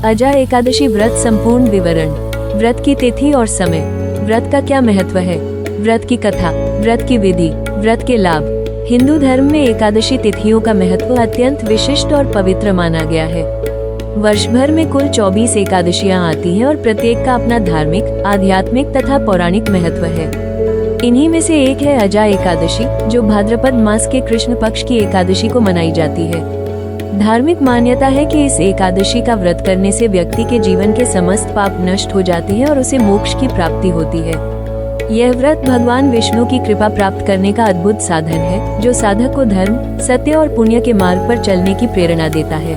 अजा एकादशी व्रत संपूर्ण विवरण। व्रत की तिथि और समय, व्रत का क्या महत्व है, व्रत की कथा, व्रत की विधि, व्रत के लाभ। हिंदू धर्म में एकादशी तिथियों का महत्व अत्यंत विशिष्ट और पवित्र माना गया है। वर्ष भर में कुल 24 एकादशियां आती हैं और प्रत्येक का अपना धार्मिक, आध्यात्मिक तथा पौराणिक महत्व है। इन्हीं में से एक है अजा एकादशी, जो भाद्रपद मास के कृष्ण पक्ष की एकादशी को मनाई जाती है। धार्मिक मान्यता है कि इस एकादशी का व्रत करने से व्यक्ति के जीवन के समस्त पाप नष्ट हो जाते हैं और उसे मोक्ष की प्राप्ति होती है। यह व्रत भगवान विष्णु की कृपा प्राप्त करने का अद्भुत साधन है, जो साधक को धर्म, सत्य और पुण्य के मार्ग पर चलने की प्रेरणा देता है।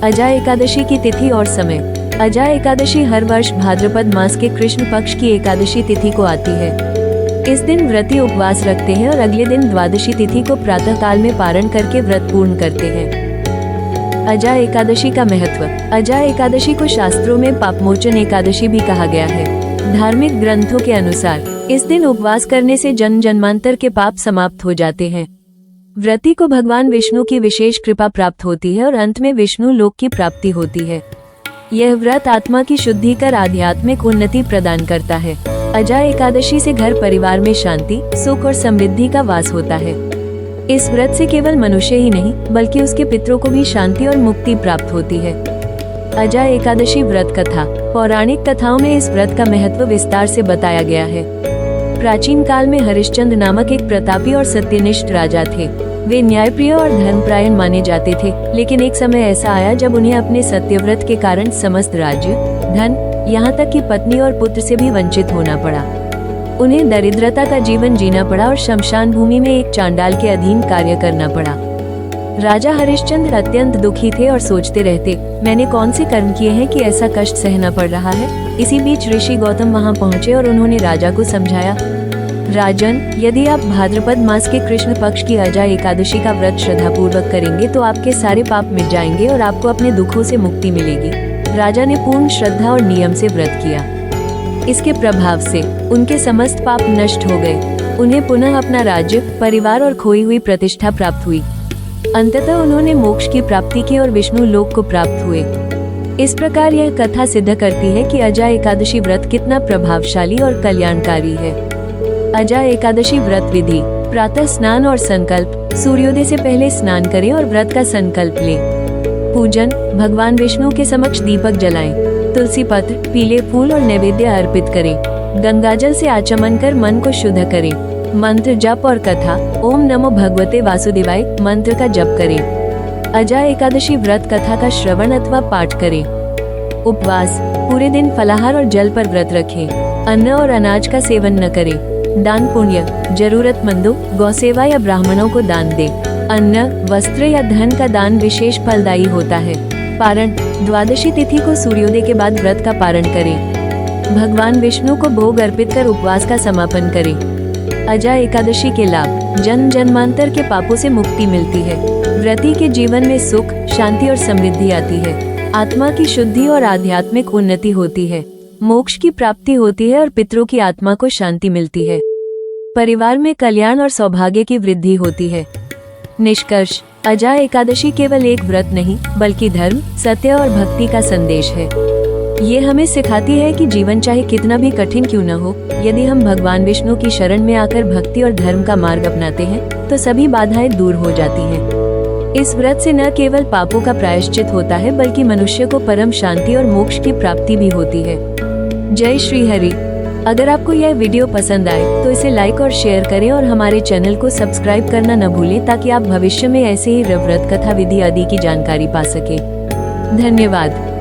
अजा एकादशी की तिथि और समय। अजा एकादशी हर वर्ष भाद्रपद मास के कृष्ण पक्ष की एकादशी तिथि को आती है। इस दिन व्रती उपवास रखते हैं और अगले दिन द्वादशी तिथि को प्रातः काल में पारण करके व्रत पूर्ण करते हैं। अजा एकादशी का महत्व। अजा एकादशी को शास्त्रों में पापमोचन एकादशी भी कहा गया है। धार्मिक ग्रंथों के अनुसार इस दिन उपवास करने से जन्म जन्मांतर के पाप समाप्त हो जाते हैं। व्रती को भगवान विष्णु की विशेष कृपा प्राप्त होती है और अंत में विष्णु लोक की प्राप्ति होती है। यह व्रत आत्मा की शुद्धि कर आध्यात्मिक उन्नति प्रदान करता है। अजा एकादशी से घर परिवार में शांति, सुख और समृद्धि का वास होता है। इस व्रत से केवल मनुष्य ही नहीं, बल्कि उसके पितरों को भी शांति और मुक्ति प्राप्त होती है। अजा एकादशी व्रत कथा। पौराणिक कथाओं में इस व्रत का महत्व विस्तार से बताया गया है। प्राचीन काल में हरिश्चंद्र नामक एक प्रतापी और सत्यनिष्ठ राजा थे। वे न्यायप्रिय और धर्मपरायण माने जाते थे, लेकिन एक समय ऐसा आया जब उन्हें अपने सत्यव्रत के कारण समस्त राज्य, धन, यहाँ तक कि पत्नी और पुत्र से भी वंचित होना पड़ा। उन्हें दरिद्रता का जीवन जीना पड़ा और शमशान भूमि में एक चांडाल के अधीन कार्य करना पड़ा। राजा हरिश्चंद्र अत्यंत दुखी थे और सोचते रहते, मैंने कौन से कर्म किए हैं कि ऐसा कष्ट सहना पड़ रहा है। इसी बीच ऋषि गौतम वहां पहुंचे और उन्होंने राजा को समझाया, राजन, यदि आप भाद्रपद मास के कृष्ण पक्ष की अजा एकादशी का व्रत श्रद्धापूर्वक करेंगे तो आपके सारे पाप मिट जाएंगे और आपको अपने दुखों से मुक्ति मिलेगी। राजा ने पूर्ण श्रद्धा और नियम से व्रत किया। इसके प्रभाव से उनके समस्त पाप नष्ट हो गए। उन्हें पुनः अपना राज्य, परिवार और खोई हुई प्रतिष्ठा प्राप्त हुई। अंततः उन्होंने मोक्ष की प्राप्ति की और विष्णु लोक को प्राप्त हुए। इस प्रकार यह कथा सिद्ध करती है कि अजा एकादशी व्रत कितना प्रभावशाली और कल्याणकारी है। अजा एकादशी व्रत विधि। प्रातः स्नान और संकल्प। सूर्योदय से पहले स्नान करें और व्रत का संकल्प लें। पूजन। भगवान विष्णु के समक्ष दीपक जलाएं। तुलसी पत्र, पीले फूल और नैवेद्य अर्पित करें। गंगाजल से आचमन कर मन को शुद्ध करें। मंत्र जप और कथा। ओम नमो भगवते वासुदेवाय मंत्र का जप करें। अजा एकादशी व्रत कथा का श्रवण अथवा पाठ करें। उपवास। पूरे दिन फलाहार और जल पर व्रत रखें। अन्न और अनाज का सेवन न करें। दान पुण्य। जरूरतमंदों, गौसेवा या ब्राह्मणों को दान दें। अन्न, वस्त्र या धन का दान विशेष फलदायी होता है। पारण। द्वादशी तिथि को सूर्योदय के बाद व्रत का पारण करें। भगवान विष्णु को भोग अर्पित कर उपवास का समापन करें। अजा एकादशी के लाभ। जन्म जन्मांतर के पापों से मुक्ति मिलती है। व्रती के जीवन में सुख, शांति और समृद्धि आती है। आत्मा की शुद्धि और आध्यात्मिक उन्नति होती है। मोक्ष की प्राप्ति होती है और पितरों की आत्मा को शांति मिलती है। परिवार में कल्याण और सौभाग्य की वृद्धि होती है। निष्कर्ष। अजा एकादशी केवल एक व्रत नहीं, बल्कि धर्म, सत्य और भक्ति का संदेश है। ये हमें सिखाती है कि जीवन चाहे कितना भी कठिन क्यों न हो, यदि हम भगवान विष्णु की शरण में आकर भक्ति और धर्म का मार्ग अपनाते हैं तो सभी बाधाएं दूर हो जाती हैं। इस व्रत से न केवल पापों का प्रायश्चित होता है, बल्कि मनुष्य को परम शांति और मोक्ष की प्राप्ति भी होती है। जय श्री हरि। अगर आपको यह वीडियो पसंद आए तो इसे लाइक और शेयर करें और हमारे चैनल को सब्सक्राइब करना न भूलें, ताकि आप भविष्य में ऐसे ही व्रत कथा विधि आदि की जानकारी पा सकें। धन्यवाद।